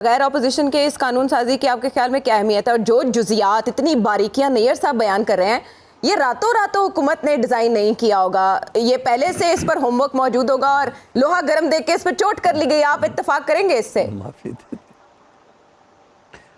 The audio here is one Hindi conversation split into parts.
गैर ऑपोजिशन के इस कानून साजी की आपके ख्याल में क्या अहमियत है, और जो जुजियात इतनी बारीकियां नैयर साहब बयान कर रहे हैं, ये रातों रातों हुकूमत ने डिजाइन नहीं किया होगा, ये पहले से इस पर होमवर्क मौजूद होगा और लोहा गर्म देख के इस पर चोट कर ली गई। आप इत्तेफाक करेंगे इससे?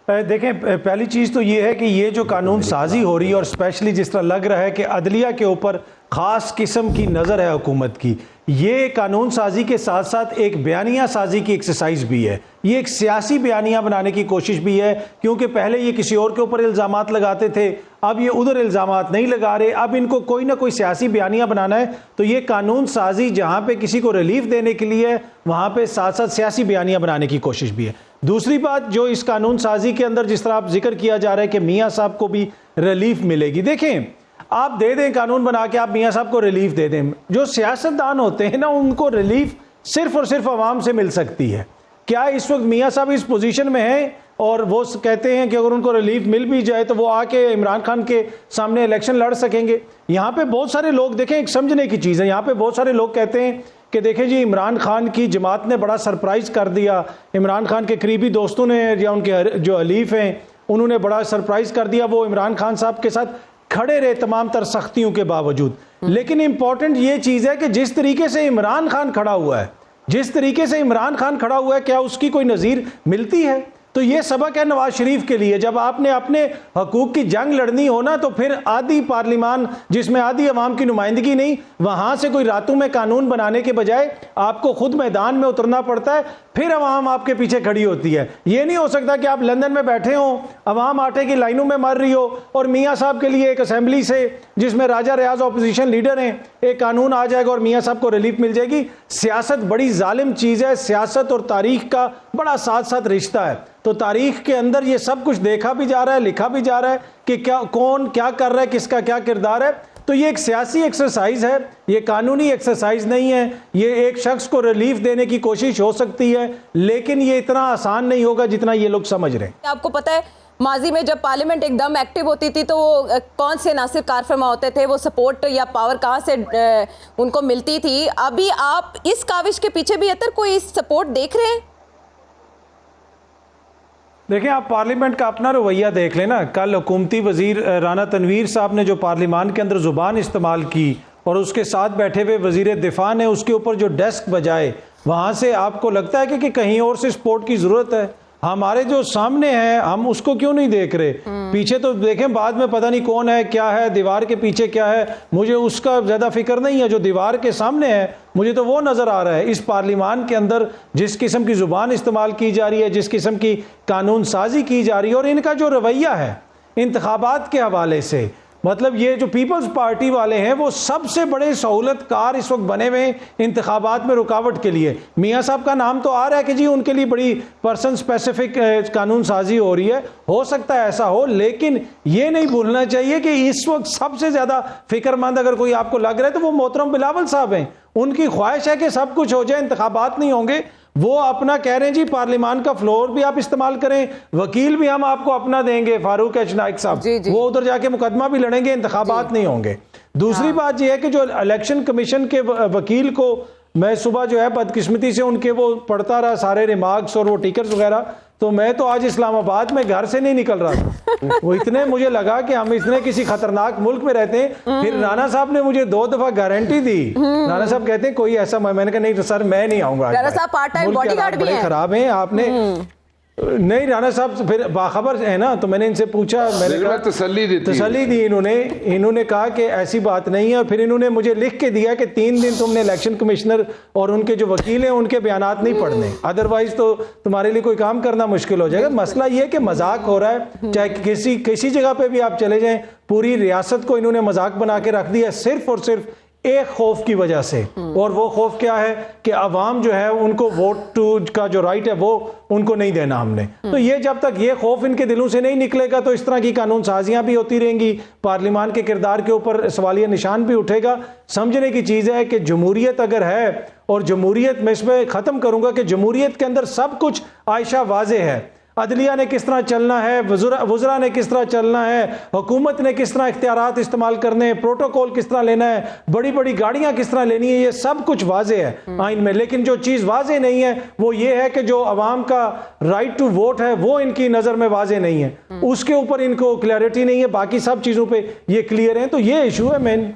देखें, पहली चीज़ तो ये है कि ये जो कानून साजी हो रही है और स्पेशली जिस तरह लग रहा है कि अदलिया के ऊपर ख़ास किस्म की नज़र है हुकूमत की, ये कानून साजी के साथ साथ एक बयानिया साजी की एक्सरसाइज भी है। ये एक सियासी बयानिया बनाने की कोशिश भी है, क्योंकि पहले ये किसी और के ऊपर इल्ज़ामात लगाते थे, अब ये उधर इल्ज़ामात नहीं लगा रहे, अब इनको कोई ना कोई सियासी बयानिया बनाना है। तो ये कानून साजी जहाँ पे किसी को रिलीफ देने के लिए है, वहाँ पे साथ साथ सियासी बयानिया बनाने की कोशिश भी है। दूसरी बात जो इस कानून साजी के अंदर जिस तरह आप जिक्र किया जा रहा है कि मियाँ साहब को भी रिलीफ मिलेगी, देखें आप दे दें कानून बना के, आप मियाँ साहब को रिलीफ दे दें, जो सियासतदान होते हैं ना उनको रिलीफ सिर्फ और सिर्फ आवाम से मिल सकती है। क्या इस वक्त मियाँ साहब इस पोजीशन में हैं और वो कहते हैं कि अगर उनको रिलीफ मिल भी जाए तो वो आके इमरान खान के सामने इलेक्शन लड़ सकेंगे? यहाँ पे बहुत सारे लोग, देखें एक समझने की चीज़ है, यहाँ पे बहुत सारे लोग कहते हैं कि देखें जी इमरान खान की जमात ने बड़ा सरप्राइज़ कर दिया, इमरान खान के करीबी दोस्तों ने या उनके जो हलीफ हैं उन्होंने बड़ा सरप्राइज़ कर दिया, वो इमरान खान साहब के साथ खड़े रहे तमाम तर सख्तियों के बावजूद। लेकिन इंपॉर्टेंट ये चीज़ है कि जिस तरीके से इमरान खान खड़ा हुआ है, जिस तरीके से इमरान खान खड़ा हुआ है, क्या उसकी कोई नज़ीर मिलती है? तो ये सबक है नवाज शरीफ के लिए, जब आपने अपने हकूक़ की जंग लड़नी हो ना, तो फिर आधी पार्लिमान जिसमें आधी अवाम की नुमाइंदगी नहीं, वहाँ से कोई रातों में कानून बनाने के बजाय आपको खुद मैदान में उतरना पड़ता है, फिर अवाम आपके पीछे खड़ी होती है। ये नहीं हो सकता कि आप लंदन में बैठे हों, अवाम आटे की लाइनों में मर रही हो और मियाँ साहब के लिए एक असेंबली से जिसमें राजा रियाज अपोजिशन लीडर हैं एक कानून आ जाएगा और मियाँ साहब को रिलीफ मिल जाएगी। सियासत बड़ी जालिम चीज़ है, सियासत और तारीख का बड़ा साथ साथ रिश्ता है। तो तारीख के अंदर ये सब कुछ देखा भी जा रहा है, लिखा भी जा रहा है कि क्या कौन क्या कर रहा है, किसका क्या किरदार है। तो ये एक सियासी एक्सरसाइज है, ये कानूनी एक्सरसाइज नहीं है। ये एक शख्स को रिलीफ देने की कोशिश हो सकती है, लेकिन ये इतना आसान नहीं होगा जितना ये लोग समझ रहे हैं। आपको पता है माजी में जब पार्लियामेंट एकदम एक्टिव होती थी तो वो कौन से नासिर कार फरमा होते थे, वो सपोर्ट या पावर कहाँ से उनको मिलती थी? अभी आप इस काविश के पीछे भी अतर कोई सपोर्ट देख रहे हैं? देखें, आप पार्लियामेंट का अपना रवैया देख लें ना। कल हुकूमती वजीर राना तनवीर साहब ने जो पार्लियामान के अंदर ज़ुबान इस्तेमाल की और उसके साथ बैठे हुए वजीर दिफा ने उसके ऊपर जो डेस्क बजाए, वहाँ से आपको लगता है कि कहीं और से सपोर्ट की ज़रूरत है? हमारे जो सामने है हम उसको क्यों नहीं देख रहे? पीछे तो देखें, बाद में पता नहीं कौन है, क्या है, दीवार के पीछे क्या है, मुझे उसका ज़्यादा फिक्र नहीं है। जो दीवार के सामने है मुझे तो वो नज़र आ रहा है। इस पार्लियामान के अंदर जिस किस्म की ज़ुबान इस्तेमाल की जा रही है, जिस किस्म की कानून साजी की जा रही है और इनका जो रवैया है इंतखाबात के हवाले से, मतलब ये जो पीपल्स पार्टी वाले हैं वो सबसे बड़े सहूलतकार इस वक्त बने हुए इंतखाबात में रुकावट के लिए। मियाँ साहब का नाम तो आ रहा है कि जी उनके लिए बड़ी पर्सन स्पेसिफिक कानून साजी हो रही है, हो सकता है ऐसा हो, लेकिन ये नहीं भूलना चाहिए कि इस वक्त सबसे ज़्यादा फिक्रमंद अगर कोई आपको लग रहा है तो वो मोहतरम बिलावल साहब हैं। उनकी ख्वाहिश है कि सब कुछ हो जाए, इंतखाबात नहीं होंगे। वो अपना कह रहे हैं जी पार्लियामान का फ्लोर भी आप इस्तेमाल करें, वकील भी हम आपको अपना देंगे, फारूक एच नाइक साहब, वो उधर जाके मुकदमा भी लड़ेंगे, इंतखाबात नहीं होंगे। दूसरी बात यह है कि जो इलेक्शन कमीशन के वकील को मैं सुबह जो है बदकिस्मती से उनके वो पढ़ता रहा सारे रिमार्क्स और वो टिकर्स वगैरह, तो मैं तो आज इस्लामाबाद में घर से नहीं निकल रहा था। वो इतने मुझे लगा कि हम इतने किसी खतरनाक मुल्क में रहते हैं। फिर राणा साहब ने मुझे 2 दफा गारंटी दी। राणा साहब कहते हैं कोई ऐसा, मैंने कहा नहीं सर मैं नहीं आऊंगा। राणा साहब पार्ट टाइम बॉडीगार्ड भी हैं। खराब है आपने नहीं, राणा साहब फिर बाखबर है ना, तो मैंने इनसे पूछा, मैंने कहा तसल्ली दी इन्होंने कहा कि ऐसी बात नहीं है। और फिर इन्होंने मुझे लिख के दिया कि 3 दिन तुमने इलेक्शन कमिश्नर और उनके जो वकील हैं उनके बयानात नहीं पढ़ने, अदरवाइज तो तुम्हारे लिए कोई काम करना मुश्किल हो जाएगा। मसला ये है कि मजाक हो रहा है, चाहे किसी जगह पे भी आप चले जाएं, पूरी रियासत को इन्होंने मजाक बना के रख दिया सिर्फ और सिर्फ एक खौफ की वजह से। और वो खौफ क्या है कि अवाम जो है उनको वोट टू का जो राइट है वो उनको नहीं देना हमने। तो ये जब तक ये खौफ इनके दिलों से नहीं निकलेगा तो इस तरह की कानून साजियां भी होती रहेंगी, पार्लियामान के किरदार के ऊपर सवालिया निशान भी उठेगा। समझने की चीज़ है कि जमहूरियत अगर है, और जमहूरियत मैं इसमें ख़त्म करूँगा कि जमहूरियत के अंदर सब कुछ आयशा वाज़े है। अदलिया ने किस तरह चलना है, वज़रा ने किस तरह चलना है, हुकूमत ने किस तरह इख्तियारात इस्तेमाल करने हैं, प्रोटोकॉल किस तरह लेना है, बड़ी बड़ी गाड़ियां किस तरह लेनी है, ये सब कुछ वाजे है आइन में। लेकिन जो चीज़ वाजे नहीं है वो ये है कि जो अवाम का राइट टू वोट है वो इनकी नज़र में वाजे नहीं है, उसके ऊपर इनको क्लैरिटी नहीं है, बाकी सब चीज़ों पर ये क्लियर है। तो ये इशू है मेन।